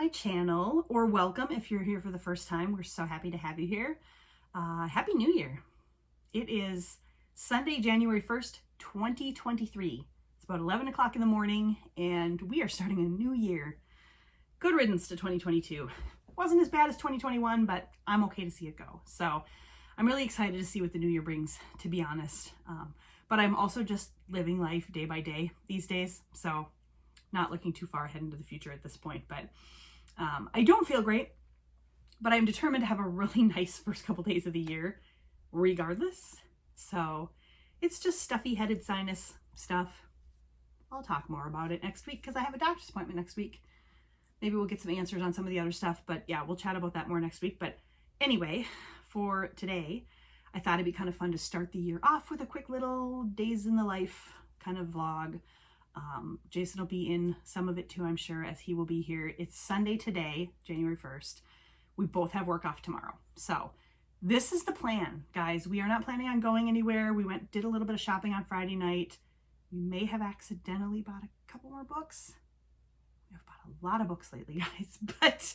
channel, or welcome if you're here for the first time. We're so happy to have you here. Happy New Year. It is Sunday, January 1st, 2023. It's about 11 o'clock in the morning and we are starting a new year. Good riddance to 2022. Wasn't as bad as 2021, but I'm okay to see it go. So I'm really excited to see what the new year brings, to be honest. But I'm also just living life day by day these days. So not looking too far ahead into the future at this point, but I don't feel great, but I'm determined to have a really nice first couple days of the year regardless. So it's just stuffy headed sinus stuff. I'll talk more about it next week because I have a doctor's appointment next week. Maybe we'll get some answers on some of the other stuff, but yeah, we'll chat about that more next week. But anyway, for today, I thought it'd be kind of fun to start the year off with a quick little days in the life kind of vlog. Jason will be in some of it too, I'm sure, as he will be here. It's Sunday today, January 1st. We both have work off tomorrow. So this is the plan, guys. We are not planning on going anywhere. We did a little bit of shopping on Friday night. We may have accidentally bought a couple more books. We have bought a lot of books lately, guys. But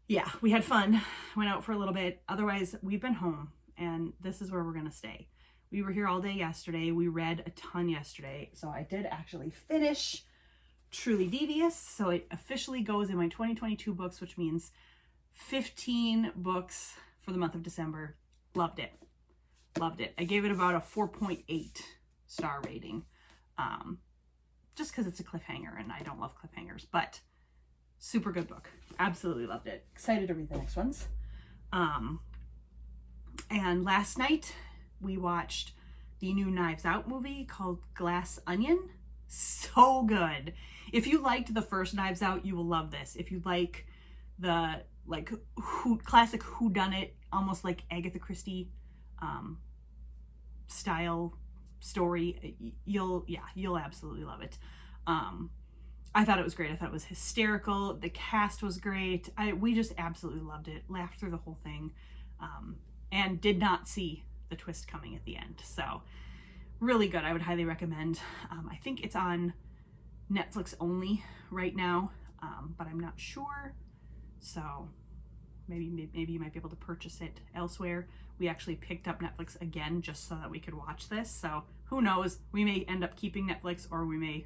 yeah, we had fun. Went out for a little bit. Otherwise, we've been home and this is where we're going to stay. We were here all day yesterday. We read a ton yesterday. So I did actually finish Truly Devious. So it officially goes in my 2022 books, which means 15 books for the month of December. Loved it. Loved it. I gave it about a 4.8 star rating. Just because it's a cliffhanger and I don't love cliffhangers, but super good book. Absolutely loved it. Excited to read the next ones. And last night we watched the new Knives Out movie called Glass Onion. So good. If you liked the first Knives Out, you will love this. If you like the classic whodunit, almost like Agatha Christie style story, you'll absolutely love it. I thought it was great. I thought it was hysterical. The cast was great. We just absolutely loved it. Laughed through the whole thing, and did not see the twist coming at the end. So really good. I would highly recommend. I think it's on Netflix only right now, but I'm not sure. So maybe you might be able to purchase it elsewhere. We actually picked up Netflix again just so that we could watch this. So who knows? We may end up keeping Netflix or we may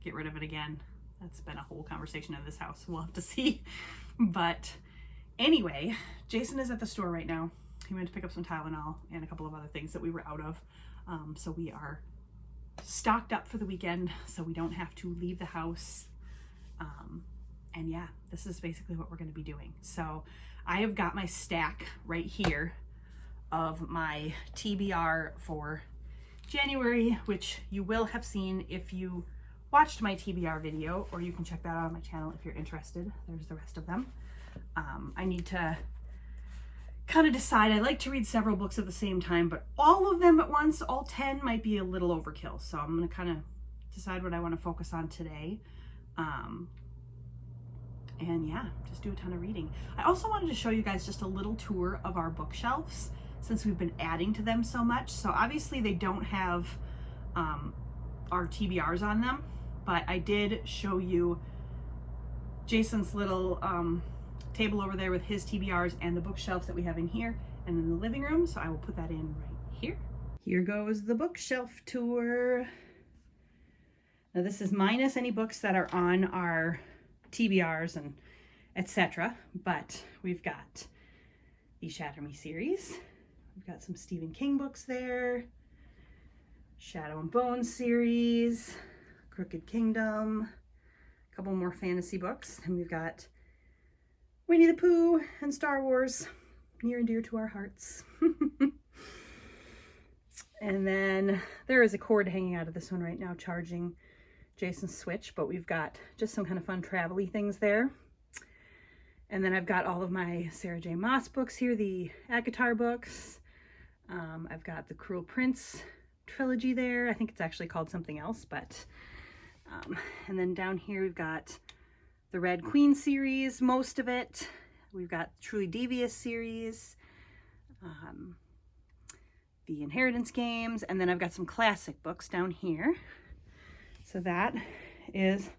get rid of it again. That's been a whole conversation in this house. We'll have to see. But anyway, Jason is at the store right now. He went to pick up some Tylenol and a couple of other things that we were out of. So we are stocked up for the weekend so we don't have to leave the house. And yeah, this is basically what we're going to be doing. So I have got my stack right here of my TBR for January, which you will have seen if you watched my TBR video, or you can check that out on my channel if you're interested. There's the rest of them. I need to kind of decide. I like to read several books at the same time, but all of them at once, all 10, might be a little overkill. So I'm going to kind of decide what I want to focus on today. And yeah, just do a ton of reading. I also wanted to show you guys just a little tour of our bookshelves since we've been adding to them so much. So obviously they don't have our TBRs on them, but I did show you Jason's little table over there with his TBRs and the bookshelves that we have in here and in the living room. So I will put that in right here. Here goes the bookshelf tour. Now this is minus any books that are on our TBRs and etc. But we've got the Shatter Me series. We've got some Stephen King books there. Shadow and Bone series, Crooked Kingdom, a couple more fantasy books, and we've got Winnie the Pooh and Star Wars, near and dear to our hearts. And then there is a cord hanging out of this one right now charging Jason's Switch, but we've got just some kind of fun travel-y things there. And then I've got all of my Sarah J. Maas books here, the ACOTAR books. I've got the Cruel Prince trilogy there. I think it's actually called something else, but and then down here we've got the Red Queen series, most of it. We've got Truly Devious series, the Inheritance games, and then I've got some classic books down here. So that is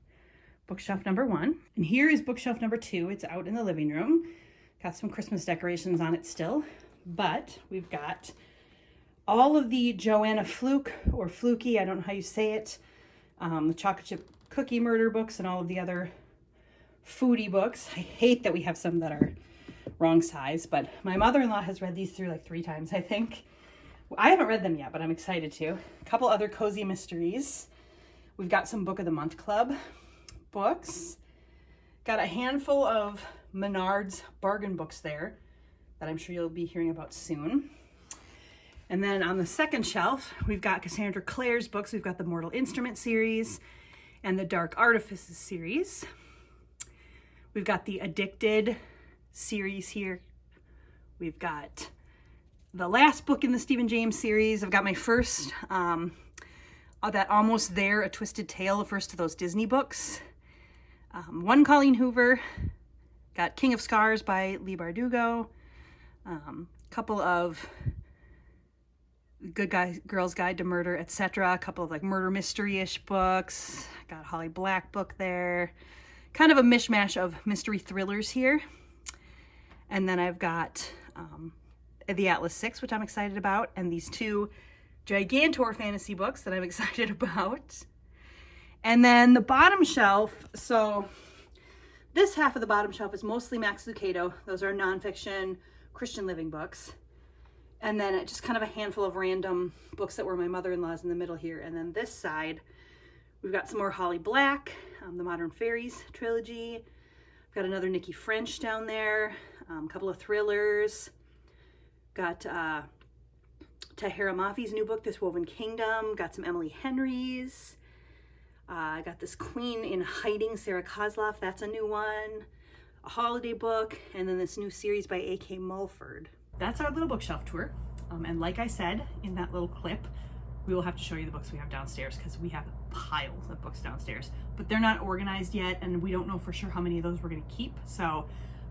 bookshelf number 1. And here is bookshelf number 2. It's out in the living room. Got some Christmas decorations on it still. But we've got all of the Joanna Fluke, or Fluky, I don't know how you say it, the chocolate chip cookie murder books and all of the other foodie books. I hate that we have some that are wrong size, but my mother-in-law has read these through like 3 times, I think. I haven't read them yet, but I'm excited to. A couple other cozy mysteries. We've got some Book of the Month Club books. Got a handful of Menards bargain books there that I'm sure you'll be hearing about soon. And then on the second shelf, we've got Cassandra Clare's books. We've got the Mortal Instrument series and the Dark Artifices series. We've got the Addicted series here. We've got the last book in the Stephen James series. I've got my first, that Almost There, A Twisted Tale, the first of those Disney books. One Colleen Hoover. Got King of Scars by Leigh Bardugo. Couple of Good Girl's Guide to Murder, etc. A couple of like murder mystery-ish books. Got a Holly Black book there. Kind of a mishmash of mystery thrillers here. And then I've got the Atlas 6, which I'm excited about, and these 2 Gigantor fantasy books that I'm excited about. And then the bottom shelf, so this half of the bottom shelf is mostly Max Lucado. Those are nonfiction Christian living books. And then just kind of a handful of random books that were my mother-in-law's in the middle here. And then this side, we've got some more Holly Black, the Modern Fairies trilogy. We've got another Nikki French down there, a couple of thrillers. Got Tahira Mafi's new book, This Woven Kingdom. Got some Emily Henry's. I got this Queen in Hiding, Sarah Kozloff. That's a new one. A holiday book. And then this new series by A.K. Mulford. That's our little bookshelf tour. And like I said in that little clip, we will have to show you the books we have downstairs because we have piles of books downstairs. But they're not organized yet, and we don't know for sure how many of those we're going to keep. So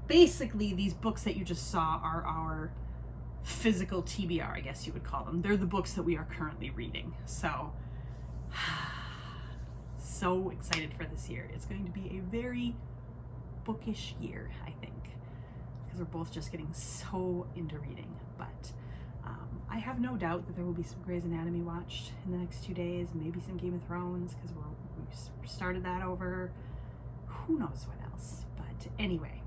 basically, these books that you just saw are our physical TBR, I guess you would call them. They're the books that we are currently reading. So excited for this year. It's going to be a very bookish year, I think, because we're both just getting so into reading. But I have no doubt that there will be some Grey's Anatomy watched in the next 2 days, maybe some Game of Thrones, because we started that over. Who knows what else? But anyway,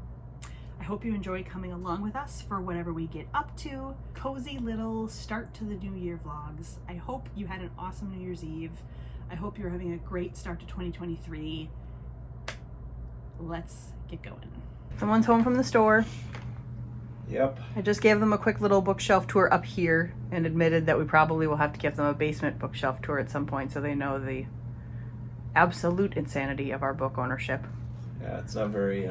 I hope you enjoy coming along with us for whatever we get up to. Cozy little start to the new year vlogs. I hope you had an awesome New Year's Eve. I hope you're having a great start to 2023. Let's get going. Someone's home from the store. Yep. I just gave them a quick little bookshelf tour up here and admitted that we probably will have to give them a basement bookshelf tour at some point so they know the absolute insanity of our book ownership. Yeah, it's not very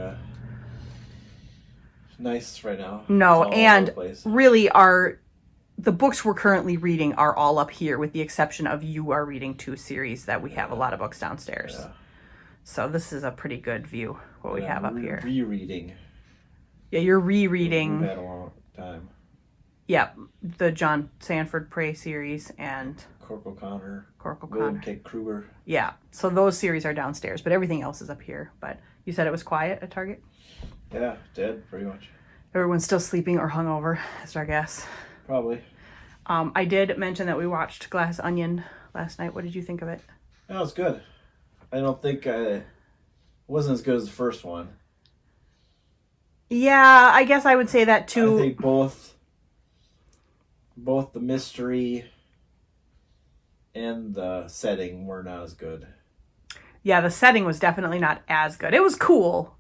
nice right now. No, and really the books we're currently reading are all up here with the exception of You Are Reading 2 series that we have a lot of books downstairs. Yeah. So this is a pretty good view what we have up here. Rereading. Yeah, you're rereading. We've had a long time. Yeah, the John Sanford Prey series and Cork O'Connor. Kate Kruger. Yeah, so those series are downstairs, but everything else is up here. But you said it was quiet at Target? Yeah, dead, pretty much. Everyone's still sleeping or hungover, is our guess. Probably. I did mention that we watched Glass Onion last night. What did you think of it? That was good. I don't think it wasn't as good as the first one. Yeah, I guess I would say that too. I think both the mystery and the setting were not as good. Yeah, the setting was definitely not as good. It was cool,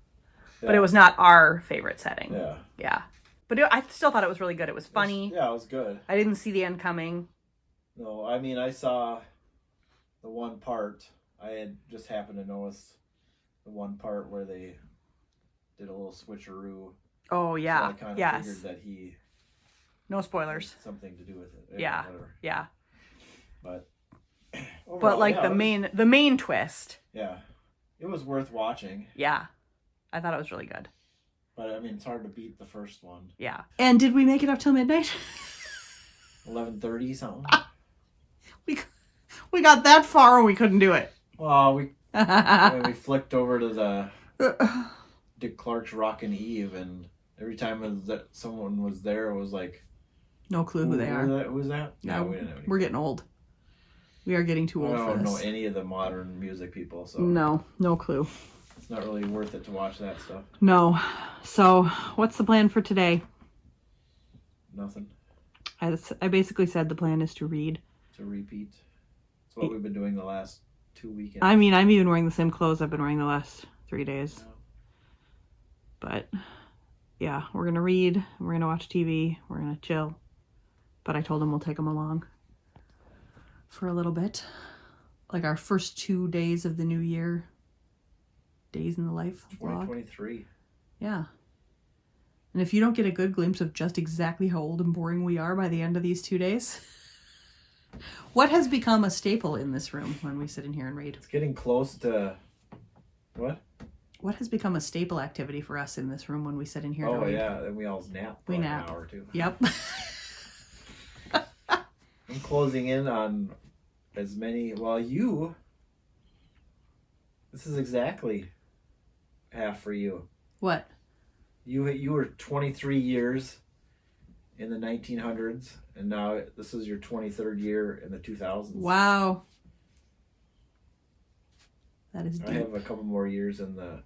but it was not our favorite setting. Yeah. Yeah. But I still thought it was really good. It was funny. Yeah, it was good. I didn't see the end coming. No, I mean, I saw the one part. I had just happened to notice the one part where they did a little switcheroo. Oh, yeah. So I kind of figured that he... No spoilers. Had something to do with it. Yeah. Whatever. Yeah. But... Overall, but like the main twist. Yeah. It was worth watching. Yeah. I thought it was really good. But I mean, it's hard to beat the first one. Yeah. And did we make it up till midnight? 11:30 something. We got that far and we couldn't do it. Well, When we flicked over to the Dick Clark's Rockin' Eve, and every time someone was there, it was like, no clue who they are. Who's that? No, we didn't have any. We're getting old. We are getting too old for this. I don't know any of the modern music people, so no clue. It's not really worth it to watch that stuff. No. So, what's the plan for today? Nothing. I basically said the plan is to read. To repeat. It's what we've been doing the last 2 weekends. I mean, I'm even wearing the same clothes I've been wearing the last 3 days. Yeah. But, yeah, we're going to read. We're going to watch TV. We're going to chill. But I told him we'll take him along for a little bit. Like our first 2 days of the new year. Days in the life vlog. 2023. Yeah. And if you don't get a good glimpse of just exactly how old and boring we are by the end of these 2 days, what has become a staple in this room when we sit in here and read? It's getting close to... What? What has become a staple activity for us in this room when we sit in here and read? Oh, yeah. And we all nap. We nap. An hour or two. Yep. I'm closing in on as many... Well, you... This is exactly half for you. What? You were 23 years in the 1900s, and now this is your 23rd year in the 2000s. Wow. That is deep. I have a couple more years in the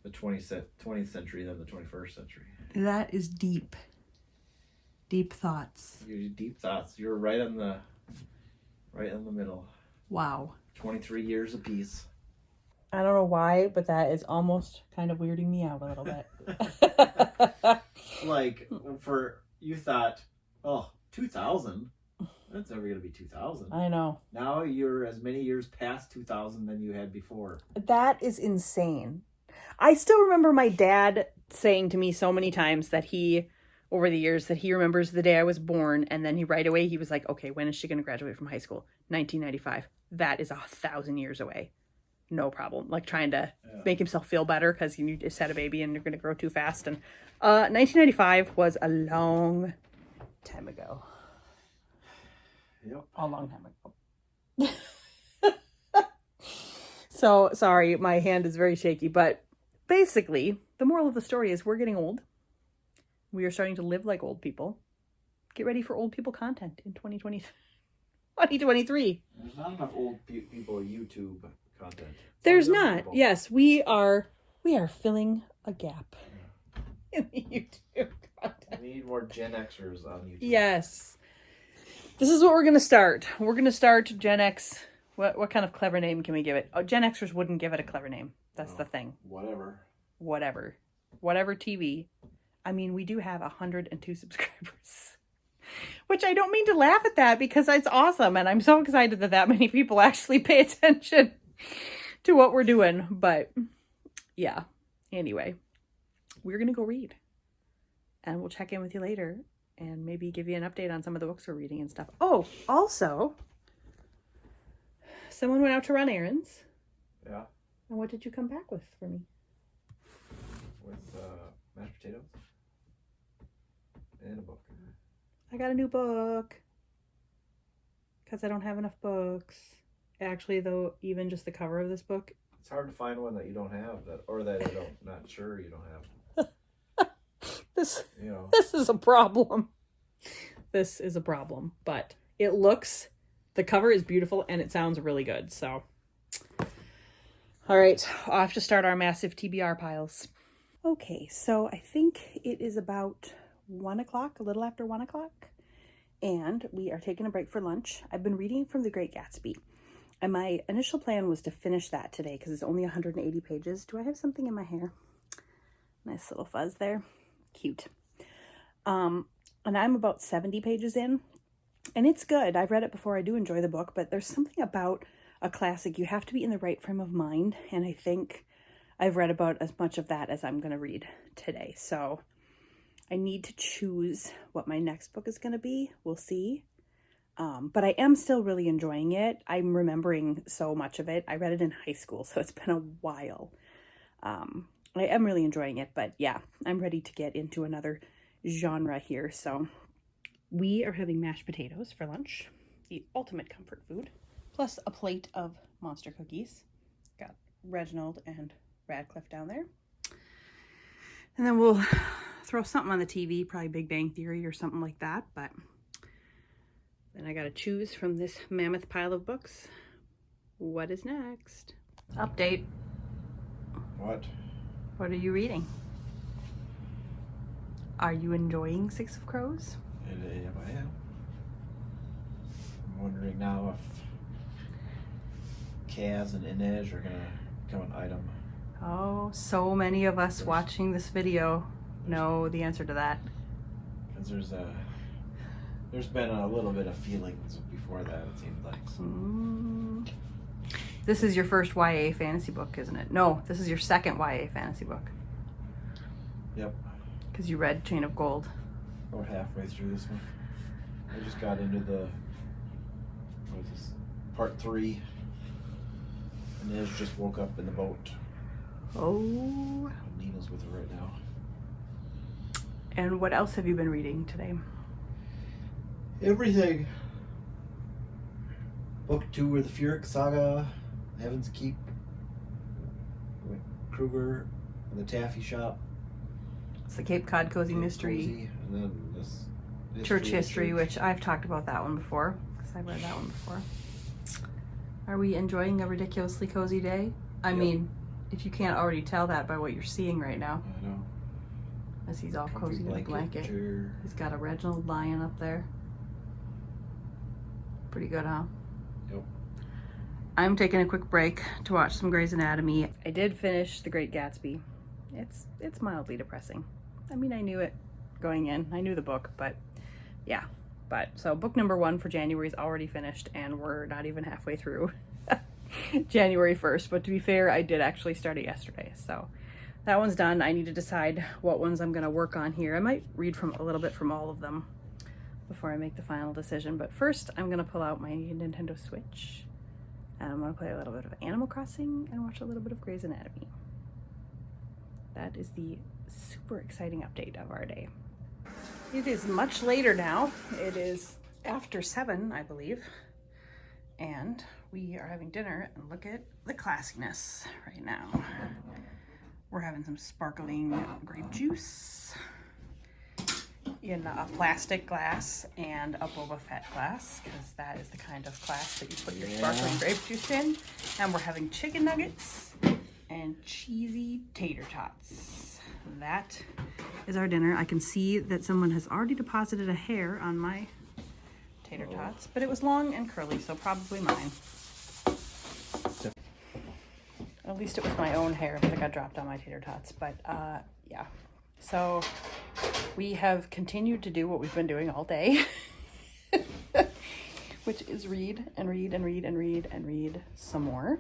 20th century than the 21st century. That is deep. Deep thoughts. Your deep thoughts. You're right in the middle. Wow. 23 years apiece. I don't know why, but that is almost kind of weirding me out a little bit. Like, you thought, 2000? That's never going to be 2000. I know. Now you're as many years past 2000 than you had before. That is insane. I still remember my dad saying to me so many times that over the years, that he remembers the day I was born, and then right away he was like, okay, when is she going to graduate from high school? 1995. That is 1,000 years away. No problem. Like trying to make himself feel better because you just had a baby and you're going to grow too fast. And 1995 was a long time ago. Yep. A long time ago. So, sorry, my hand is very shaky. But basically, the moral of the story is we're getting old. We are starting to live like old people. Get ready for old people content in 2023. There's not enough old people YouTube content. There's not. People. Yes, we are filling a gap in the YouTube content. We need more Gen Xers on YouTube. Yes. This is what we're going to start. We're going to start Gen X. What kind of clever name can we give it? Oh, Gen Xers wouldn't give it a clever name. That's the thing. Whatever TV. I mean, we do have 102 subscribers. Which I don't mean to laugh at that because it's awesome. And I'm so excited that many people actually pay attention to what we're doing. But yeah, anyway, we're going to go read. And we'll check in with you later and maybe give you an update on some of the books we're reading and stuff. Oh, also, someone went out to run errands. Yeah. And what did you come back with for me? With mashed potatoes and a book. I got a new book because I don't have enough books. Actually, though, even just the cover of this book. It's hard to find one that you don't have, not sure you don't have. This is a problem. This is a problem, but the cover is beautiful and it sounds really good. So, all right, I'll have to start our massive TBR piles. Okay, so I think it is about 1 o'clock, a little after 1 o'clock, and we are taking a break for lunch. I've been reading from The Great Gatsby, and my initial plan was to finish that today because it's only 180 pages. Do I have something in my hair? Nice little fuzz there. Cute. And I'm about 70 pages in, and it's good. I've read it before. I do enjoy the book, but there's something about a classic. You have to be in the right frame of mind, and I think I've read about as much of that as I'm going to read today. So I need to choose what my next book is going to be. We'll see. But I am still really enjoying it. I'm remembering so much of it. I read it in high school, so it's been a while. I am really enjoying it, but yeah, I'm ready to get into another genre here. So we are having mashed potatoes for lunch, the ultimate comfort food, plus a plate of monster cookies. Got Reginald and Radcliffe down there. And then we'll throw something on the TV, probably Big Bang Theory or something like that. But then I got to choose from this mammoth pile of books. What is next? Update. What? What are you reading? Are you enjoying Six of Crows? I am. I'm wondering now if Kaz and Inej are gonna become an item. Oh, so many of us watching this video know the answer to that. Because there's been a little bit of feelings before that, it seems like. So. This is your first YA fantasy book, isn't it? No, this is your second YA fantasy book. Yep. Because you read Chain of Gold. About halfway through this one. I just got into part 3. And Nez just woke up in the boat. Oh. Nina's with her right now. And what else have you been reading today? Everything. Book 2 of the Furyk Saga, Heaven's Keep, Kruger, and the Taffy Shop. It's the Cape Cod Cozy Cape Mystery. Cozy, and then this Church History, which I've talked about that one before, because I read that one before. Are we enjoying a ridiculously cozy day? I mean, if you can't already tell that by what you're seeing right now. I know. As he's all Comfy cozy in a blanket. chair. He's got a Reginald lion up there. Pretty good, huh? Yep. I'm taking a quick break to watch some Grey's Anatomy. I did finish The Great Gatsby. It's mildly depressing. I mean, I knew it going in. I knew the book, but yeah. So book number 1 for January is already finished, and we're not even halfway through January 1st. But to be fair, I did actually start it yesterday. So that one's done. I need to decide what ones I'm going to work on here. I might read from a little bit from all of them before I make the final decision. But first, I'm going to pull out my Nintendo Switch. And I'm going to play a little bit of Animal Crossing and watch a little bit of Grey's Anatomy. That is the super exciting update of our day. It is much later now. It is after 7, I believe. And we are having dinner, and look at the classiness right now. We're having some sparkling grape juice in a plastic glass and a Boba Fett glass, because that is the kind of glass that you put your sparkling grape juice in. And we're having chicken nuggets and cheesy tater tots. That is our dinner. I can see that someone has already deposited a hair on my tater tots, but it was long and curly, so probably mine. At least it was my own hair that got dropped on my tater tots, but yeah. So we have continued to do what we've been doing all day, which is read and read and read and read and read some more.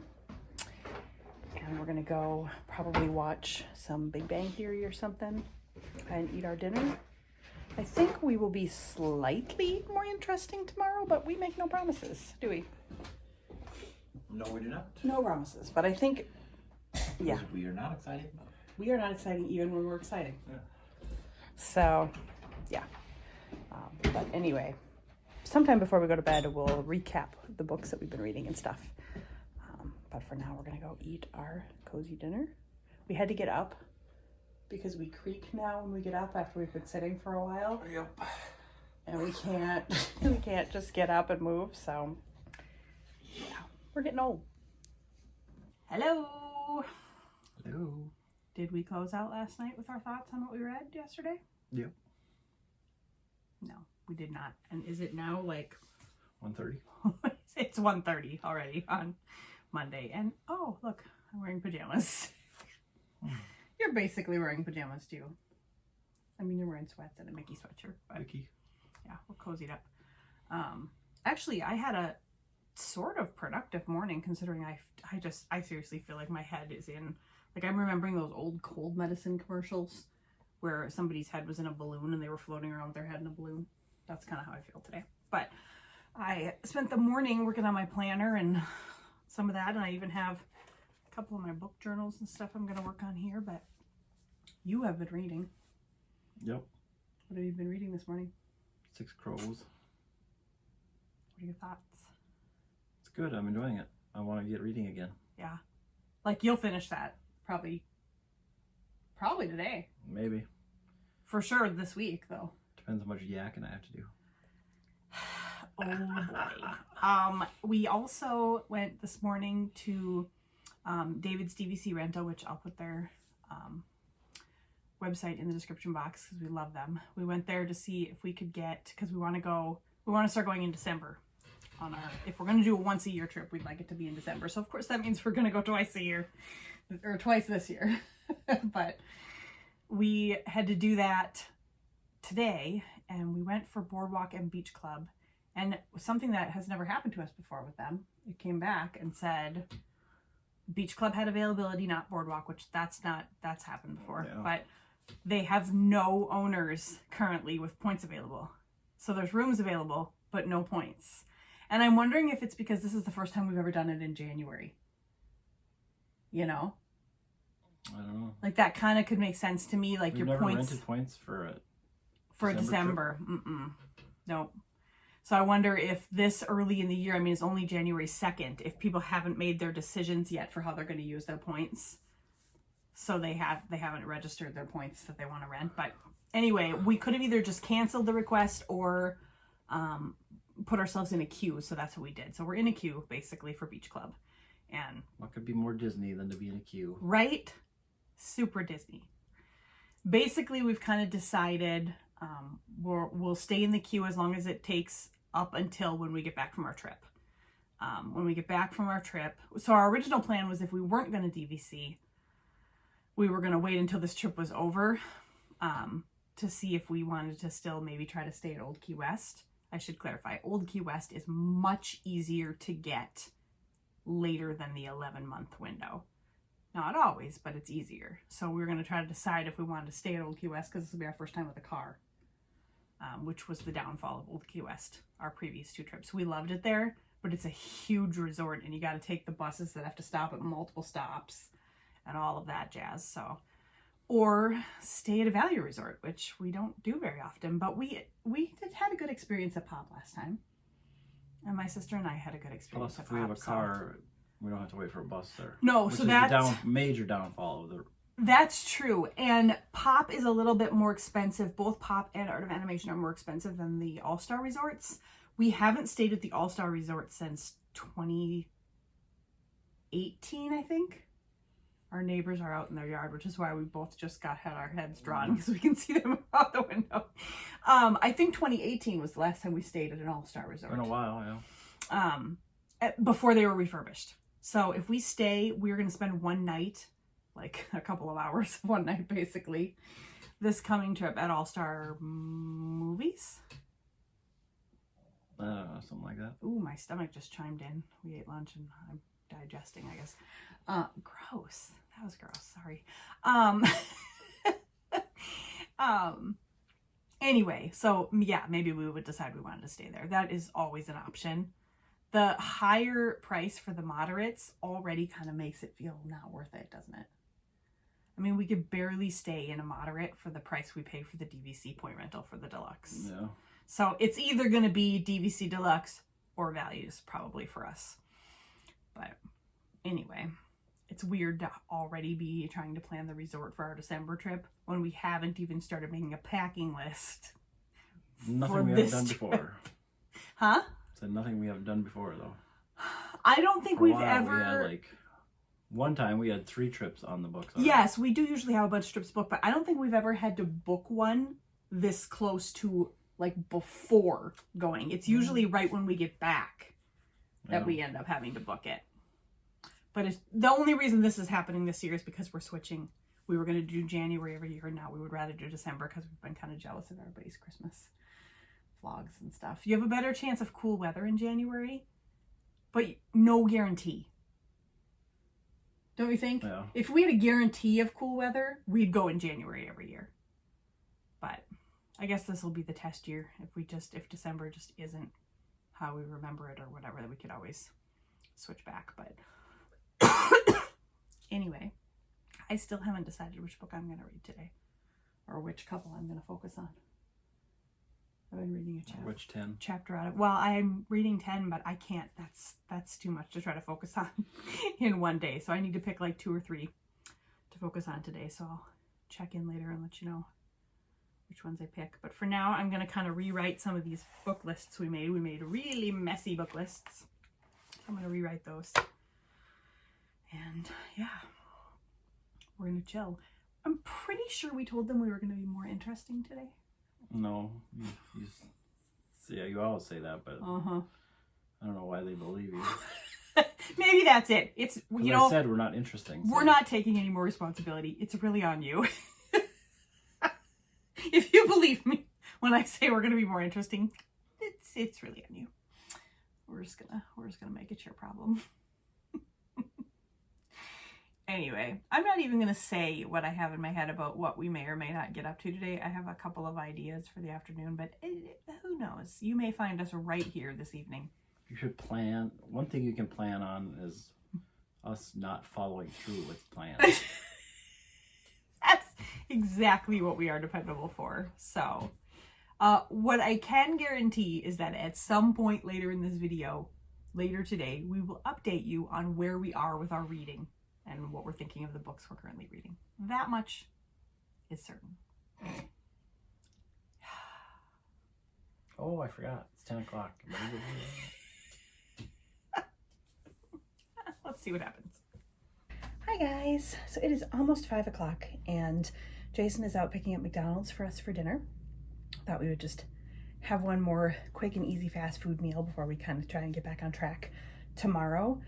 And we're gonna go probably watch some Big Bang Theory or something and eat our dinner. I think we will be slightly more interesting tomorrow, but we make no promises, do we? No, we do not. No promises, but I think, yeah. We are not excited. We are not exciting even when we're exciting. Yeah. So, yeah. But anyway, sometime before we go to bed, we'll recap the books that we've been reading and stuff. But for now, we're going to go eat our cozy dinner. We had to get up because we creak now when we get up after we've been sitting for a while. Yep. And we can't just get up and move. So, yeah, we're getting old. Hello. Hello. Did we close out last night with our thoughts on what we read yesterday? Yep. No, we did not. And is it now like 1:30? It's 1:30 already on Monday. And oh, look, I'm wearing pajamas. You're basically wearing pajamas too. I mean, you're wearing sweats and a Mickey sweatshirt, but Mickey. Yeah, we're cozied up. Actually, I had a sort of productive morning, considering I seriously feel like my head is in, like, I'm remembering those old cold medicine commercials where somebody's head was in a balloon and they were floating around with their head in a balloon. That's kind of how I feel today. But I spent the morning working on my planner and some of that, and I even have a couple of my book journals and stuff I'm going to work on here. But you have been reading. Yep. What have you been reading this morning? Six Crows. What are your thoughts? It's good. I'm enjoying it. I want to get reading again. Yeah. Like, you'll finish that probably today. Maybe. For sure this week, though. Depends how much yakking I have to do. Oh boy. We also went this morning to David's DVC rental, which I'll put their website in the description box because we love them. We went there to see if we could get, because we want to start going in December if we're going to do a once a year trip, we'd like it to be in December. So of course that means we're going to go twice a year, or twice this year. But we had to do that today, and we went for Boardwalk and Beach Club, and something that has never happened to us before with them. It came back and said Beach Club had availability, not Boardwalk, which that's happened before. Yeah. But they have no owners currently with points available. So there's rooms available, but no points. And I'm wondering if it's because this is the first time we've ever done it in January. You know? I don't know. Like, that kind of could make sense to me. Like, we've your never points rented points for December. Nope. So I wonder if this early in the year, I mean, it's only January 2nd, if people haven't made their decisions yet for how they're going to use their points. So they haven't registered their points that they want to rent. But anyway, we could have either just canceled the request or put ourselves in a queue. So that's what we did. So we're in a queue basically for Beach Club. And what could be more Disney than to be in a queue? Right? Super Disney. Basically, we've kind of decided we'll stay in the queue as long as it takes up until when we get back from our trip. When we get back from our trip, so our original plan was if we weren't going to DVC, we were going to wait until this trip was over to see if we wanted to still maybe try to stay at Old Key West. I should clarify, Old Key West is much easier to get later than the 11-month window. Not always, but it's easier. So we were going to try to decide if we wanted to stay at Old Key West, because this will be our first time with a car, which was the downfall of Old Key West, our previous 2 trips. We loved it there, but it's a huge resort, and you got to take the buses that have to stop at multiple stops and all of that jazz. So, or stay at a value resort, which we don't do very often, but we had a good experience at Pop last time. And my sister and I had a good experience. Plus, if we have a car, we don't have to wait for a bus there. No, which so is that's the major downfall of the. That's true. And Pop is a little bit more expensive. Both Pop and Art of Animation are more expensive than the All-Star Resorts. We haven't stayed at the All-Star Resort since 2018, I think. Our neighbors are out in their yard, which is why we both just had our heads drawn, because we can see them out the window. I think 2018 was the last time we stayed at an All-Star Resort. Been a while, yeah. Before they were refurbished. So if we stay, we're going to spend one night, like a couple of hours, one night basically, this coming trip at All-Star Movies. Something like that. Ooh, my stomach just chimed in. We ate lunch and I'm digesting, I guess. Gross. That was gross. Sorry. Anyway, so yeah, maybe we would decide we wanted to stay there. That is always an option. The higher price for the moderates already kind of makes it feel not worth it, doesn't it? I mean, we could barely stay in a moderate for the price we pay for the DVC point rental for the deluxe. Yeah. So it's either going to be DVC deluxe or values probably for us. But anyway, it's weird to already be trying to plan the resort for our December trip when we haven't even started making a packing list. Nothing we haven't done before. Huh? Said nothing we haven't done before, though. I don't think we've ever... We had, one time we had 3 trips on the books. Yes, we do usually have a bunch of trips booked, but I don't think we've ever had to book one this close to, before going. It's usually right when we get back that we end up having to book it. But the only reason this is happening this year is because we're switching. We were going to do January every year, and now we would rather do December because we've been kind of jealous of everybody's Christmas vlogs and stuff. You have a better chance of cool weather in January, but no guarantee. Don't you think? Yeah. If we had a guarantee of cool weather, we'd go in January every year. But I guess this will be the test year. If December just isn't how we remember it or whatever, that we could always switch back. But anyway, I still haven't decided which book I'm going to read today or which couple I'm going to focus on. I've been reading a Which 10? chapter out of. Well, I'm reading 10, but I can't. That's too much to try to focus on in one day. So I need to pick like 2 or 3 to focus on today. So I'll check in later and let you know which ones I pick. But for now, I'm going to kind of rewrite some of these book lists we made. We made really messy book lists. So I'm going to rewrite those. And yeah, we're going to chill. I'm pretty sure we told them we were going to be more interesting today. No, you always say that, but I don't know why they believe you. Maybe that's it. It's, you know, I said we're not interesting. So. We're not taking any more responsibility. It's really on you. If you believe me when I say we're going to be more interesting, it's really on you. We're just gonna make it your problem. Anyway, I'm not even going to say what I have in my head about what we may or may not get up to today. I have a couple of ideas for the afternoon, but who knows? You may find us right here this evening. You should plan. One thing you can plan on is us not following through with plans. That's exactly what we are dependable for. So, what I can guarantee is that at some point later in this video, later today, we will update you on where we are with our reading and what we're thinking of the books we're currently reading. That much is certain. Oh, I forgot. It's 10 o'clock. Let's see what happens. Hi guys. So it is almost 5 o'clock and Jason is out picking up McDonald's for us for dinner. Thought we would just have one more quick and easy fast food meal before we kind of try and get back on track tomorrow.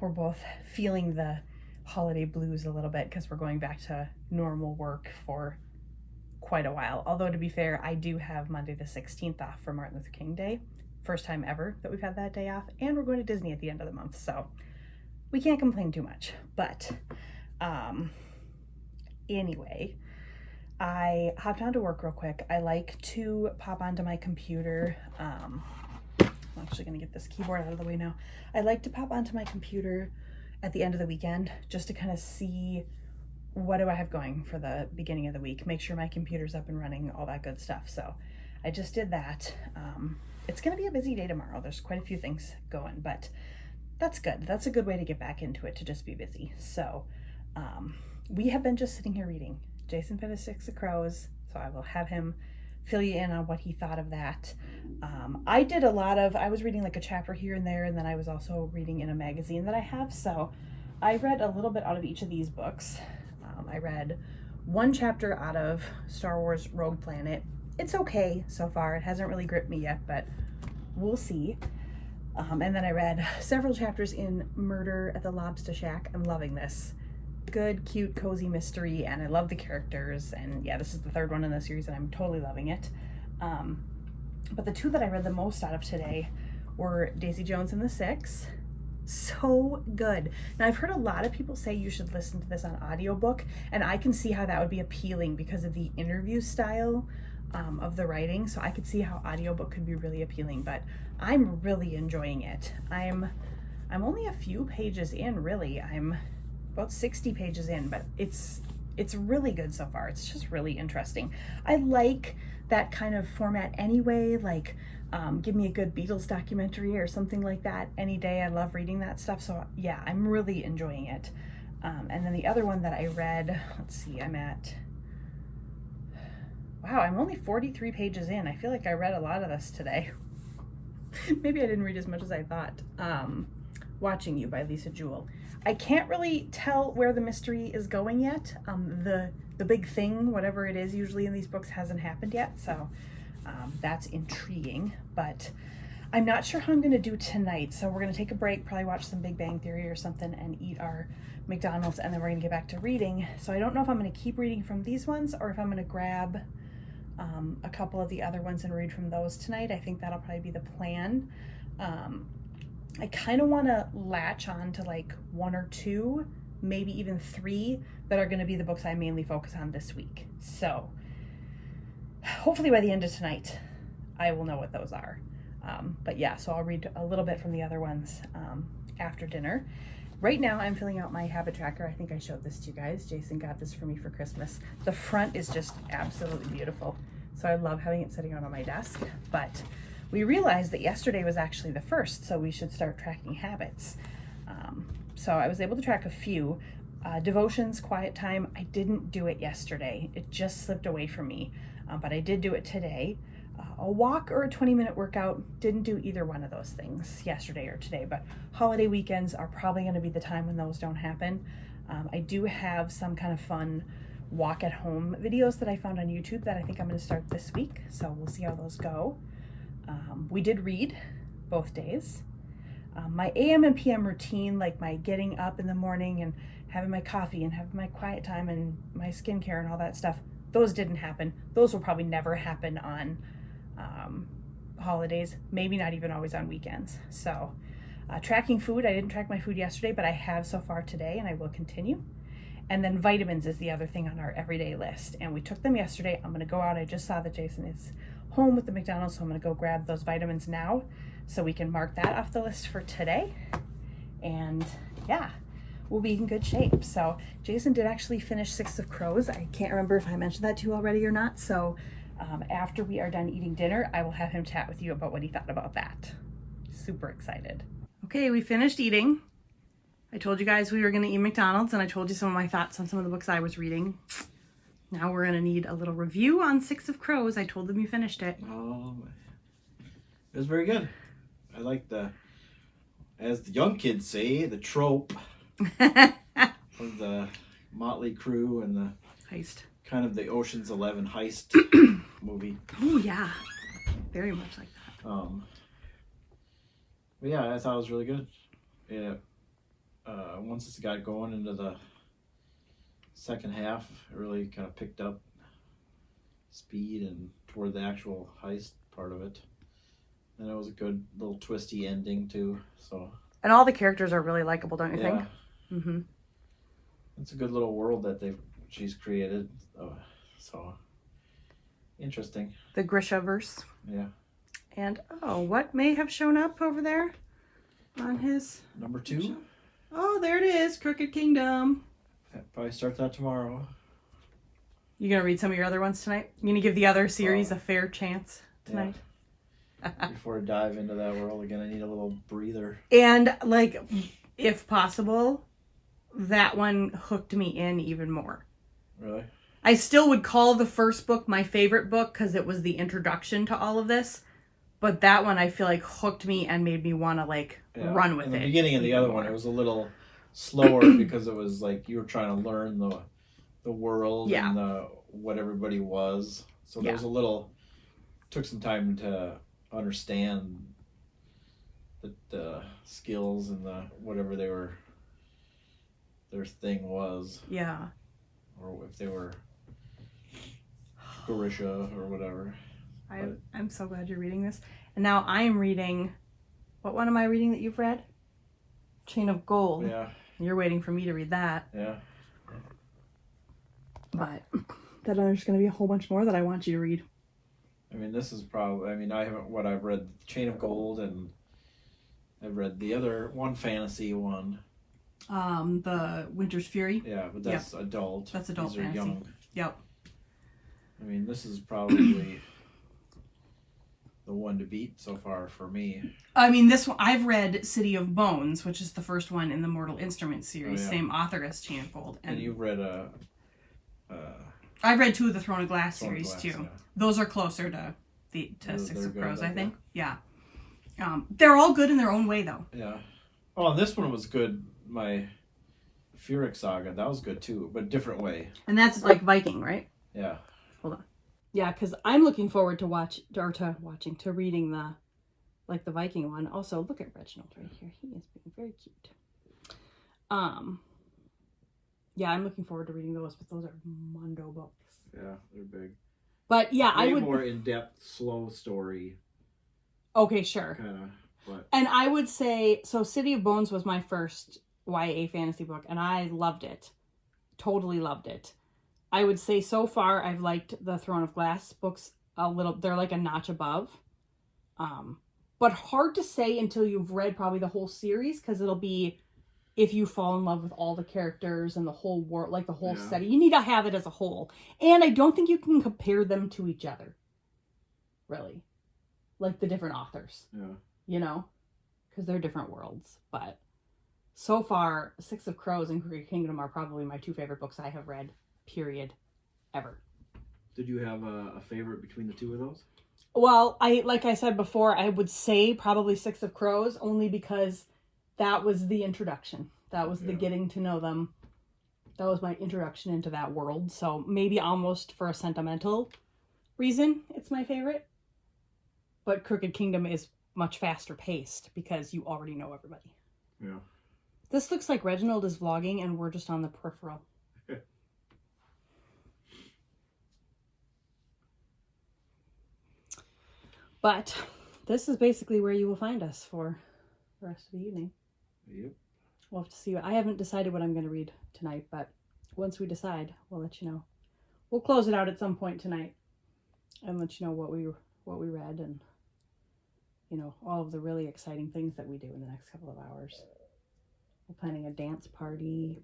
We're both feeling the holiday blues a little bit because we're going back to normal work for quite a while. Although to be fair, I do have Monday the 16th off for Martin Luther King Day. First time ever that we've had that day off. And we're going to Disney at the end of the month. So we can't complain too much. But anyway, I hopped onto work real quick. I like to pop onto my computer. I'm actually going to get this keyboard out of the way now. I like to pop onto my computer at the end of the weekend just to kind of see what do I have going for the beginning of the week, make sure my computer's up and running, all that good stuff. So I just did that. It's going to be a busy day tomorrow. There's quite a few things going, but that's good. That's a good way to get back into it, to just be busy. So we have been just sitting here reading. Jason finished 6 of Crows, so I will have him fill you in on what he thought of that. I was reading like a chapter here and there, and then I was also reading in a magazine that I have. So I read a little bit out of each of these books. I read 1 chapter out of Star Wars Rogue Planet. It's okay so far. It hasn't really gripped me yet, but we'll see. And then I read several chapters in Murder at the Lobster Shack. I'm loving this. Good, cute, cozy mystery, and I love the characters. And yeah, this is the 3rd one in the series, and I'm totally loving it. But the 2 that I read the most out of today were Daisy Jones and the Six. So good. Now, I've heard a lot of people say you should listen to this on audiobook, and I can see how that would be appealing because of the interview style of the writing. So I could see how audiobook could be really appealing, but I'm really enjoying it. I'm only a few pages in, really. I'm about 60 pages in, but it's really good so far. It's just really interesting. I like that kind of format anyway, like give me a good Beatles documentary or something like that any day. I love reading that stuff. So yeah, I'm really enjoying it. And then the other one that I read, let's see, I'm only 43 pages in. I feel like I read a lot of this today. Maybe I didn't read as much as I thought. Watching You by Lisa Jewell. I can't really tell where the mystery is going yet. The big thing, whatever it is, usually in these books hasn't happened yet, so that's intriguing. But I'm not sure how I'm going to do tonight, so we're going to take a break, probably watch some Big Bang Theory or something, and eat our McDonald's, and then we're going to get back to reading. So I don't know if I'm going to keep reading from these ones or if I'm going to grab a couple of the other ones and read from those tonight. I think that'll probably be the plan. I kind of want to latch on to like 1 or 2, maybe even 3 that are going to be the books I mainly focus on this week. So hopefully by the end of tonight, I will know what those are. But yeah, so I'll read a little bit from the other ones after dinner. Right now I'm filling out my habit tracker. I think I showed this to you guys. Jason got this for me for Christmas. The front is just absolutely beautiful. So I love having it sitting out on my desk, but we realized that yesterday was actually the first, so we should start tracking habits. So I was able to track a few. Devotions, quiet time, I didn't do it yesterday. It just slipped away from me, but I did do it today. A walk or a 20-minute workout, didn't do either one of those things yesterday or today, but holiday weekends are probably going to be the time when those don't happen. I do have some kind of fun walk at home videos that I found on YouTube that I think I'm going to start this week, so we'll see how those go. We did read both days. My AM and PM routine, like my getting up in the morning and having my coffee and having my quiet time and my skincare and all that stuff, those didn't happen. Those will probably never happen on holidays, maybe not even always on weekends. So tracking food, I didn't track my food yesterday, but I have so far today, and I will continue. And then vitamins is the other thing on our everyday list, and we took them yesterday. I'm going to go out. I just saw that Jason is home with the McDonald's, so I'm going to go grab those vitamins now so we can mark that off the list for today. And yeah, we'll be in good shape. So Jason did actually finish Six of Crows. I can't remember if I mentioned that to you already or not. So after we are done eating dinner, I will have him chat with you about what he thought about that. Super excited. Okay, we finished eating. I told you guys we were going to eat McDonald's, and I told you some of my thoughts on some of the books I was reading. Now we're going to need a little review on Six of Crows. I told them you finished it. Oh, it was very good. I like as the young kids say, the trope of the Motley Crew and the Heist. kind of the Ocean's 11 heist movie. Oh yeah, very much like that. But yeah, I thought it was really good. Yeah, once it got going into the second half, it really kind of picked up speed and toward the actual heist part of it. And it was a good little twisty ending too. So. And all the characters are really likable, don't you think? Mm-hmm. It's a good little world that she's created. So interesting. The Grishaverse. Yeah. And what may have shown up over there on his number 2? Oh, there it is, Crooked Kingdom. I'll probably start that tomorrow. You gonna read some of your other ones tonight? You gonna give the other series a fair chance tonight? Yeah. Before I dive into that world again, I need a little breather. And like, if possible, that one hooked me in even more. Really? I still would call the first book my favorite book because it was the introduction to all of this. But that one I feel like hooked me and made me want to run with it. In the beginning of the other one, it was a little slower because it was like you were trying to learn the world and what everybody was. So there was a little, took some time to understand the skills and whatever their thing was. Yeah. Or if they were Grisha or whatever. I'm so glad you're reading this. And now I am reading, what one am I reading that you've read? Chain of Gold. Yeah. You're waiting for me to read that. Yeah. But then there's going to be a whole bunch more that I want you to read. I mean, this is probably, I've read Chain of Gold, and I've read the other one fantasy one. The Winter's Fury. Yeah, but that's adult. That's adult These are fantasy. young. Yep. I mean, this is probably the one to beat so far for me. I mean, this one, I've read City of Bones, which is the first one in the Mortal Instruments series, same author as Chain of Gold. And you've read I've read 2 of the Throne of Glass Throne of series Glass, too. yeah. Those are closer to Six of good, Crows, I think. yeah. Yeah. They're all good in their own way, though. Yeah. Oh, and this one was good. My Furyk Saga, that was good too, but different way. And that's like Viking, right? Yeah. Hold on. Yeah, because I'm looking forward to reading the Viking one. Also, look at Reginald right here. He is being very cute. Yeah, I'm looking forward to reading those, but those are Mondo books. Yeah, they're big. But yeah, I would more in-depth, slow story. Okay, sure. Kind of, but And I would say, so City of Bones was my first YA fantasy book, and I loved it. Totally loved it. I would say so far I've liked the Throne of Glass books a little. They're like a notch above. But hard to say until you've read probably the whole series, because it'll be if you fall in love with all the characters and the whole world, like the whole setting. You need to have it as a whole. And I don't think you can compare them to each other. really. Like the different authors. Yeah. You know? Because they're different worlds. But so far, Six of Crows and Crooked Kingdom are probably my 2 favorite books I have read, period, ever. Did you have a favorite between the 2 of those? Well, like I said before, I would say probably Six of Crows, only because that was the introduction. That was the getting to know them. That was my introduction into that world. So maybe almost for a sentimental reason, it's my favorite. But Crooked Kingdom is much faster paced because you already know everybody. Yeah. This looks like Reginald is vlogging and we're just on the peripheral. But this is basically where you will find us for the rest of the evening. Yep. We'll have to see. I haven't decided what I'm going to read tonight, but once we decide, we'll let you know. We'll close it out at some point tonight and let you know what we read and, you know, all of the really exciting things that we do in the next couple of hours. We're planning a dance party.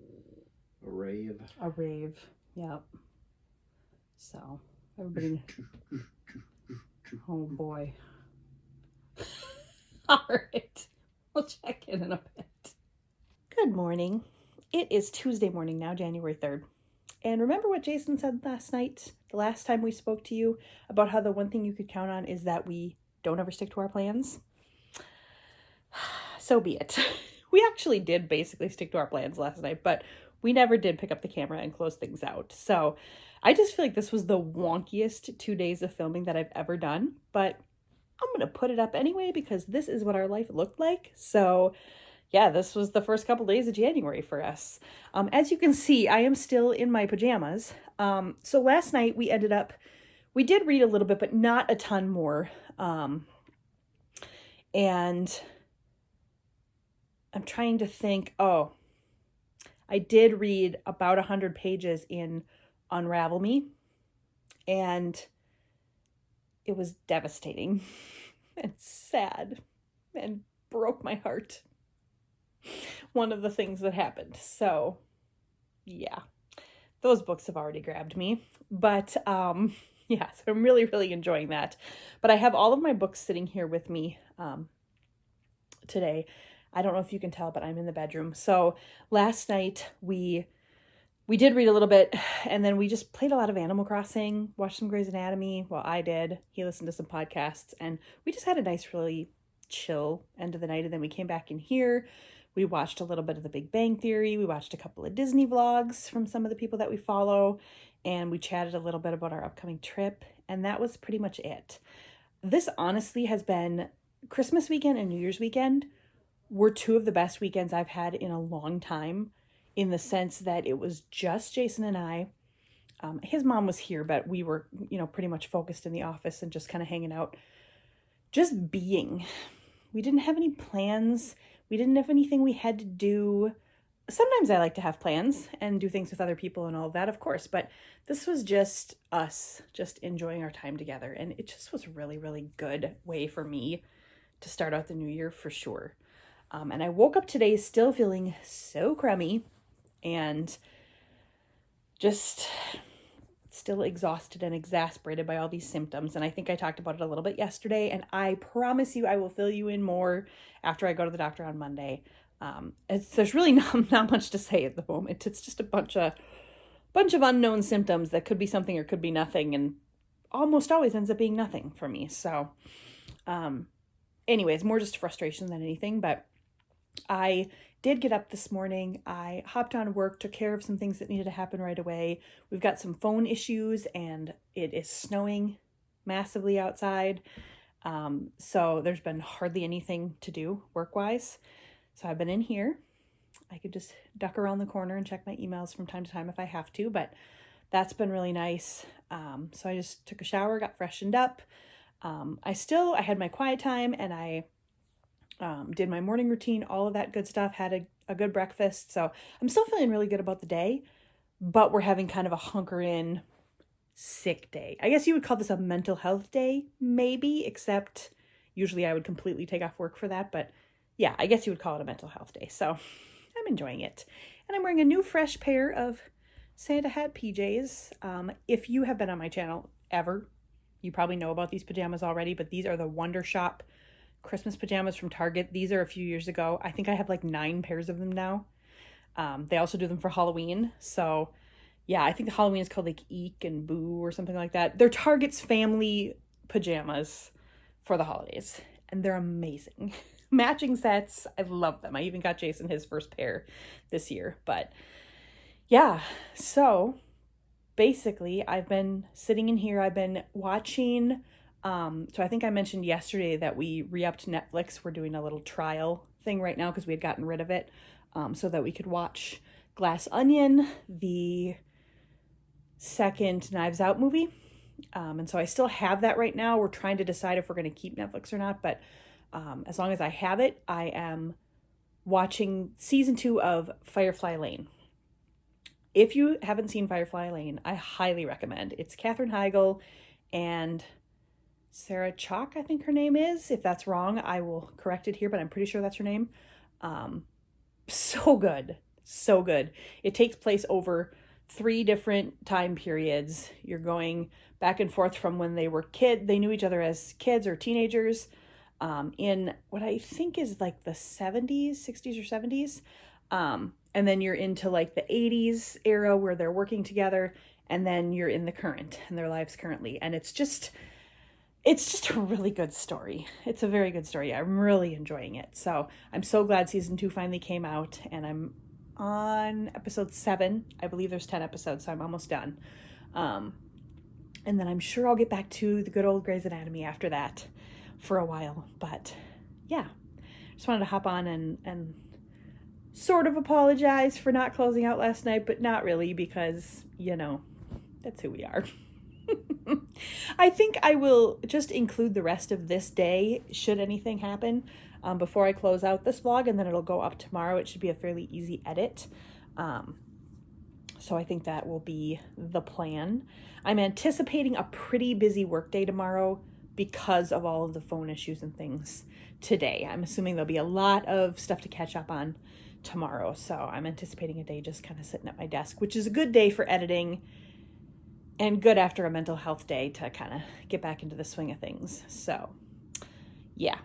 A rave. A rave. Yep. So, everybody... Oh, boy. All right. We'll check in a bit. Good morning. It is Tuesday morning now, January 3rd. And remember what Jason said last night, the last time we spoke to you, about how the one thing you could count on is that we don't ever stick to our plans? So be it. We actually did basically stick to our plans last night, but we never did pick up the camera and close things out. So I just feel like this was the wonkiest 2 days of filming that I've ever done, but I'm going to put it up anyway because this is what our life looked like. So yeah, this was the first couple days of January for us. As you can see, I am still in my pajamas. So last night we did read a little bit, but not a ton more. And I'm trying to think, I did read about 100 pages in Unravel Me, and it was devastating and sad and broke my heart. One of the things that happened. So, yeah, those books have already grabbed me. But, yeah, so I'm really, really enjoying that. But I have all of my books sitting here with me today. I don't know if you can tell, but I'm in the bedroom. So last night we did read a little bit, and then we just played a lot of Animal Crossing, watched some Grey's Anatomy. Well, I did. He listened to some podcasts, and we just had a nice, really chill end of the night. And then we came back in here. We watched a little bit of The Big Bang Theory. We watched a couple of Disney vlogs from some of the people that we follow, and we chatted a little bit about our upcoming trip, and that was pretty much it. This honestly has been Christmas weekend and New Year's weekend were 2 of the best weekends I've had in a long time, in the sense that it was just Jason and I. His mom was here, but we were, pretty much focused in the office and just kind of hanging out, just being. We didn't have any plans. We didn't have anything we had to do. Sometimes I like to have plans and do things with other people and all of that, of course, but this was just us, just enjoying our time together. And it just was really, really good way for me to start out the new year for sure. And I woke up today still feeling so crummy and just still exhausted and exasperated by all these symptoms. And I think I talked about it a little bit yesterday, and I promise you I will fill you in more after I go to the doctor on Monday. There's really not much to say at the moment. It's just a bunch of unknown symptoms that could be something or could be nothing, and almost always ends up being nothing for me. So anyways, more just frustration than anything, but I did get up this morning. I hopped on work, took care of some things that needed to happen right away. We've got some phone issues, and it is snowing massively outside. So there's been hardly anything to do work-wise. So I've been in here. I could just duck around the corner and check my emails from time to time if I have to, but that's been really nice. So I just took a shower, got freshened up. I had my quiet time, and I did my morning routine, all of that good stuff, had a good breakfast. So I'm still feeling really good about the day, but we're having kind of a hunker in sick day. I guess you would call this a mental health day, maybe, except usually I would completely take off work for that. But yeah, I guess you would call it a mental health day. So I'm enjoying it. And I'm wearing a new fresh pair of Santa hat PJs. If you have been on my channel ever, You probably know about these pajamas already, but these are the Wonder Shop Christmas pajamas from Target. These are a few years ago. I think I have like 9 pairs of them now. They also do them for Halloween. So yeah, I think the Halloween is called like Eek and Boo or something like that. They're Target's family pajamas for the holidays, and they're amazing. Matching sets. I love them. I even got Jason his first pair this year. But yeah, so basically I've been sitting in here. I've been watching. So I think I mentioned yesterday that we re-upped Netflix. We're doing a little trial thing right now because we had gotten rid of it, so that we could watch Glass Onion, the second Knives Out movie. And so I still have that right now. We're trying to decide if we're going to keep Netflix or not, but as long as I have it, I am watching season 2 of Firefly Lane. If you haven't seen Firefly Lane, I highly recommend. It's Katherine Heigl and Sarah Chalk, I think her name is. If that's wrong, I will correct it here, but I'm pretty sure that's her name. So good. So good. It takes place over 3 different time periods. You're going back and forth from when they were they knew each other as kids or teenagers, in what I think is like the 70s, 60s or 70s. And then you're into like the 80s era where they're working together, and then you're in the current and their lives currently. And it's just a really good story. It's a very good story. I'm really enjoying it. So I'm so glad season 2 finally came out, and I'm on episode 7. I believe there's 10 episodes, so I'm almost done. And then I'm sure I'll get back to the good old Grey's Anatomy after that for a while. But yeah, just wanted to hop on and sort of apologize for not closing out last night, but not really, because, you know, that's who we are. I think I will just include the rest of this day, should anything happen, before I close out this vlog, and then it'll go up tomorrow. It should be a fairly easy edit. So I think that will be the plan. I'm anticipating a pretty busy work day tomorrow because of all of the phone issues and things today. I'm assuming there'll be a lot of stuff to catch up on tomorrow. So I'm anticipating a day just kind of sitting at my desk, which is a good day for editing and good after a mental health day to kind of get back into the swing of things. So yeah,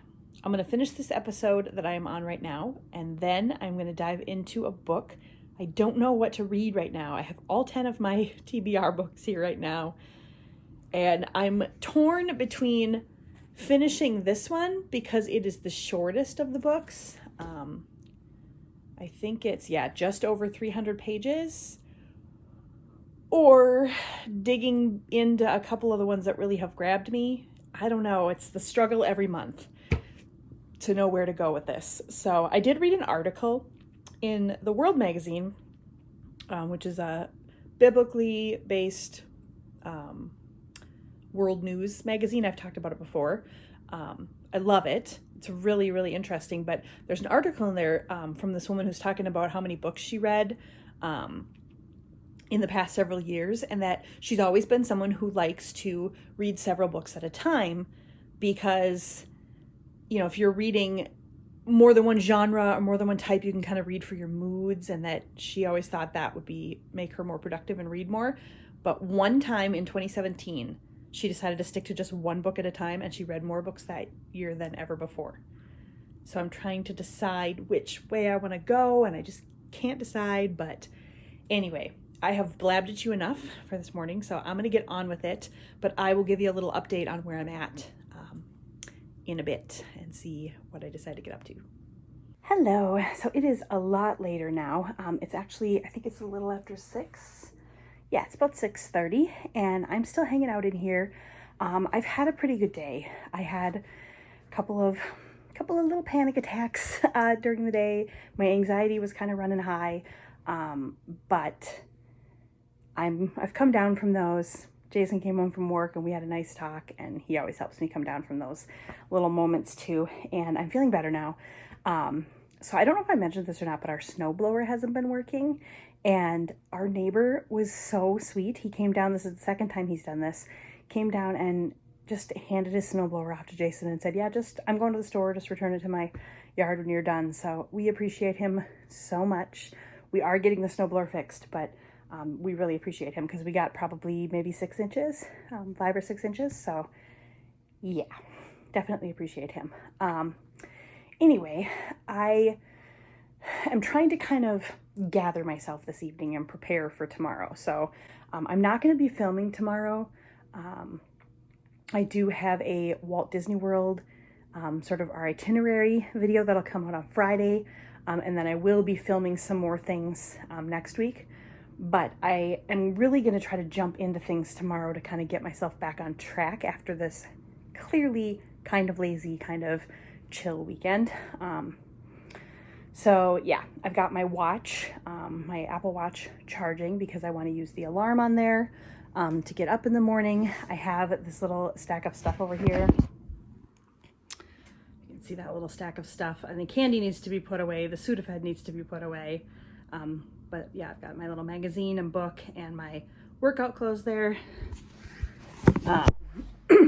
I'm going to finish this episode that I am on right now, and then I'm going to dive into a book. I don't know what to read right now. I have all 10 of my TBR books here right now, and I'm torn between finishing this one because it is the shortest of the books. I think it's, just over 300 pages, or digging into a couple of the ones that really have grabbed me. I don't know. It's the struggle every month to know where to go with this. So I did read an article in the World magazine, which is a biblically based world news magazine. I've talked about it before. I love it. It's really, really interesting. But there's an article in there from this woman who's talking about how many books she read in the past several years, and that she's always been someone who likes to read several books at a time because, you know, if you're reading more than one genre or more than one type, you can kind of read for your moods, and that she always thought that would make her more productive and read more. But one time in 2017, she decided to stick to just one book at a time, and she read more books that year than ever before. So I'm trying to decide which way I want to go, and I just can't decide. But anyway, I have blabbed at you enough for this morning, so I'm going to get on with it. But I will give you a little update on where I'm at in a bit and see what I decide to get up to. Hello. So it is a lot later now. It's actually, I think it's a little after 6. Yeah, it's about 6:30, and I'm still hanging out in here. I've had a pretty good day. I had a couple of little panic attacks during the day. My anxiety was kind of running high, but I've come down from those. Jason came home from work and we had a nice talk, and he always helps me come down from those little moments too. And I'm feeling better now. So I don't know if I mentioned this or not, but our snowblower hasn't been working, and our neighbor was so sweet. He came down. This is the second time he's done this. Came down and just handed his snowblower off to Jason and said, I'm going to the store, just return it to my yard when you're done. So we appreciate him so much. We are getting the snowblower fixed, but We really appreciate him because we got probably maybe 6 inches, 5 or 6 inches. So yeah, definitely appreciate him. Anyway, I am trying to kind of gather myself this evening and prepare for tomorrow. So I'm not going to be filming tomorrow. I do have a Walt Disney World sort of our itinerary video that'll come out on Friday. And then I will be filming some more things next week. But I am really going to try to jump into things tomorrow to kind of get myself back on track after this clearly kind of lazy, kind of chill weekend. So yeah, I've got my watch, my Apple Watch charging because I want to use the alarm on there to get up in the morning. I have this little stack of stuff over here. You can see that little stack of stuff. I think candy needs to be put away. The Sudafed needs to be put away. But yeah, I've got my little magazine and book and my workout clothes there.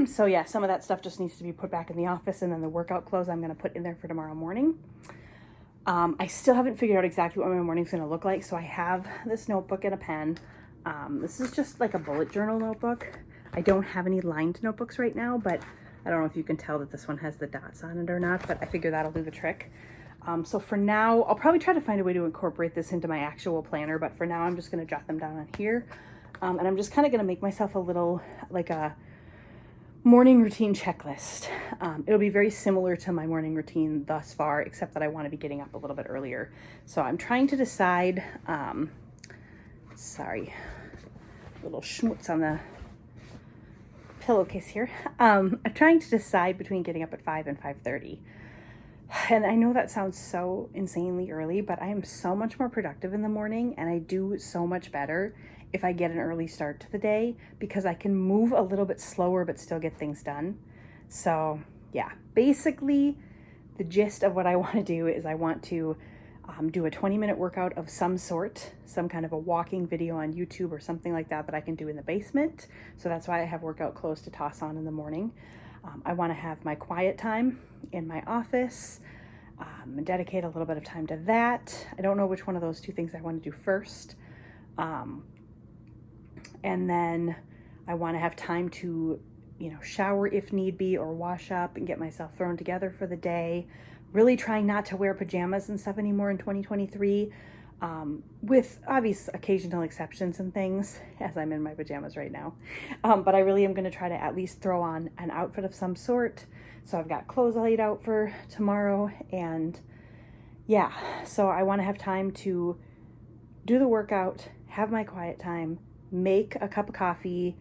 So yeah, some of that stuff just needs to be put back in the office, and then the workout clothes I'm going to put in there for tomorrow morning. I still haven't figured out exactly what my morning's going to look like, so I have this notebook and a pen. This is just like a bullet journal notebook. I don't have any lined notebooks right now, but I don't know if you can tell that this one has the dots on it or not, but I figure that'll do the trick. So for now, I'll probably try to find a way to incorporate this into my actual planner, but for now I'm just going to jot them down on here. And I'm just kind of going to make myself a little, like a morning routine checklist. It'll be very similar to my morning routine thus far, except that I want to be getting up a little bit earlier. So I'm trying to decide, sorry, little schmutz on the pillowcase here. I'm trying to decide between getting up at 5 and 5:30. And I know that sounds so insanely early, but I am so much more productive in the morning, and I do so much better if I get an early start to the day because I can move a little bit slower but still get things done. So yeah, basically the gist of what I want to do is I want to do a 20-minute workout of some sort, some kind of a walking video on YouTube or something like that that I can do in the basement. So that's why I have workout clothes to toss on in the morning. I want to have my quiet time in my office, and dedicate a little bit of time to that. I don't know which one of those two things I want to do first. And then I want to have time to, shower if need be or wash up and get myself thrown together for the day. Really trying not to wear pajamas and stuff anymore in 2023. With obvious occasional exceptions and things, as I'm in my pajamas right now. But I really am going to try to at least throw on an outfit of some sort. So I've got clothes laid out for tomorrow. And yeah, so I want to have time to do the workout, have my quiet time, make a cup of coffee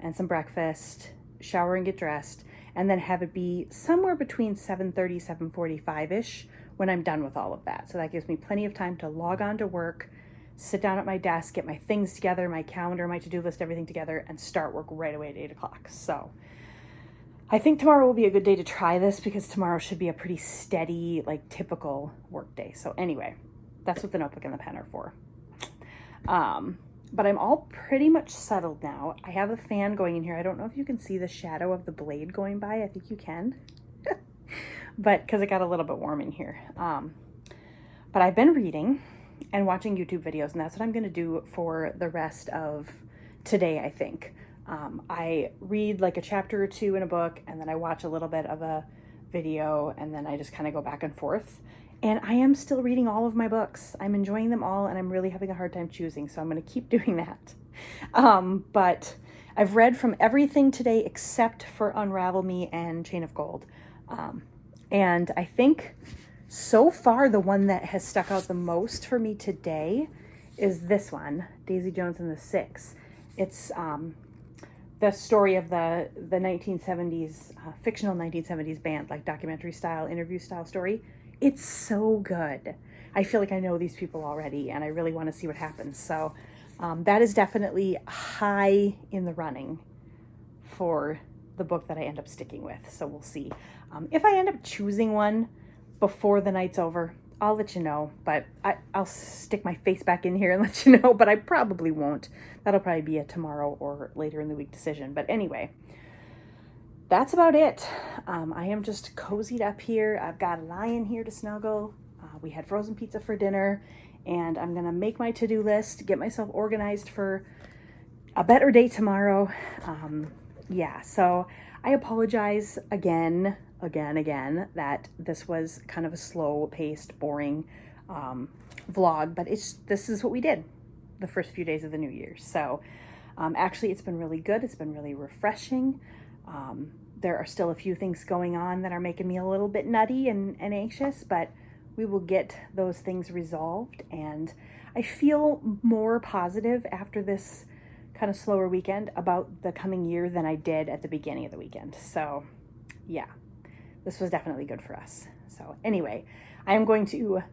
and some breakfast, shower and get dressed, and then have it be somewhere between 7:30, 7:45-ish when I'm done with all of that. So that gives me plenty of time to log on to work, sit down at my desk, get my things together, my calendar, my to-do list, everything together, and start work right away at 8 o'clock. So I think tomorrow will be a good day to try this because tomorrow should be a pretty steady, like typical work day. So anyway, that's what the notebook and the pen are for. But I'm all pretty much settled now. I have a fan going in here. I don't know if you can see the shadow of the blade going by. I think you can. But because it got a little bit warm in here. But I've been reading and watching YouTube videos, and that's what I'm going to do for the rest of today, I think. I read like a chapter or two in a book, and then I watch a little bit of a video, and then I just kind of go back and forth. And I am still reading all of my books. I'm enjoying them all, and I'm really having a hard time choosing, so I'm going to keep doing that. But I've read from everything today except for Unravel Me and Chain of Gold. And I think so far the one that has stuck out the most for me today is this one, Daisy Jones and the Six. It's the story of the 1970s, fictional 1970s band, like documentary style, interview style story. It's so good. I feel like I know these people already, and I really want to see what happens. So that is definitely high in the running for the book that I end up sticking with. So we'll see. If I end up choosing one before the night's over, I'll let you know. But I'll stick my face back in here and let you know, but I probably won't. That'll probably be a tomorrow or later in the week decision. But anyway, that's about it. I am just cozied up here. I've got a lion here to snuggle. We had frozen pizza for dinner, and I'm gonna make my to-do list, get myself organized for a better day tomorrow. Yeah, so I apologize again, that this was kind of a slow-paced, boring vlog, but this is what we did the first few days of the new year. So actually, it's been really good. It's been really refreshing. There are still a few things going on that are making me a little bit nutty and anxious, but we will get those things resolved. And I feel more positive after this kind of slower weekend about the coming year than I did at the beginning of the weekend. So yeah, this was definitely good for us. So anyway, I am going to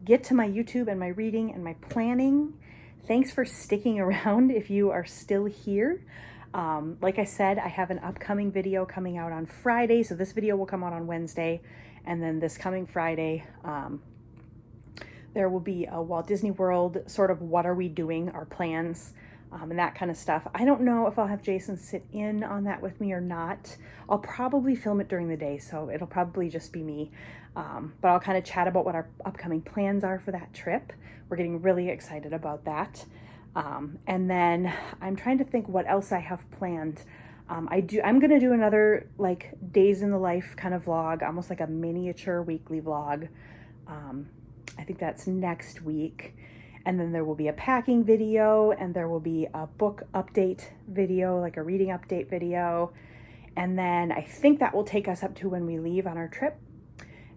get to my YouTube and my reading and my planning. Thanks for sticking around if you are still here. Like I said, I have an upcoming video coming out on Friday. So this video will come out on Wednesday. And then this coming Friday, there will be a Walt Disney World sort of what are we doing, our plans, and that kind of stuff. I don't know if I'll have Jason sit in on that with me or not. I'll probably film it during the day, so it'll probably just be me. But I'll kind of chat about what our upcoming plans are for that trip. We're getting really excited about that. And then I'm trying to think what else I have planned. I'm going to do another like days in the life kind of vlog, almost like a miniature weekly vlog. I think that's next week. And then there will be a packing video, and there will be a book update video, like a reading update video. And then I think that will take us up to when we leave on our trip.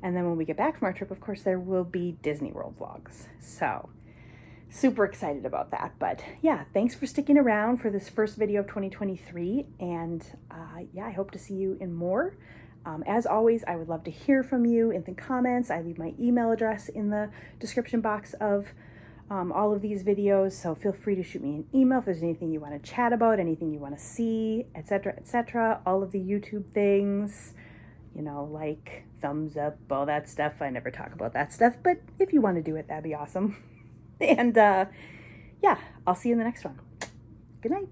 And then when we get back from our trip, of course, there will be Disney World vlogs. So super excited about that. But yeah, thanks for sticking around for this first video of 2023. And yeah, I hope to see you in more. As always, I would love to hear from you in the comments. I leave my email address in the description box of all of these videos. So feel free to shoot me an email if there's anything you want to chat about, anything you want to see, etc., etc. All of the YouTube things, you know, like, thumbs up, all that stuff. I never talk about that stuff, but if you want to do it, that'd be awesome. And yeah, I'll see you in the next one. Good night.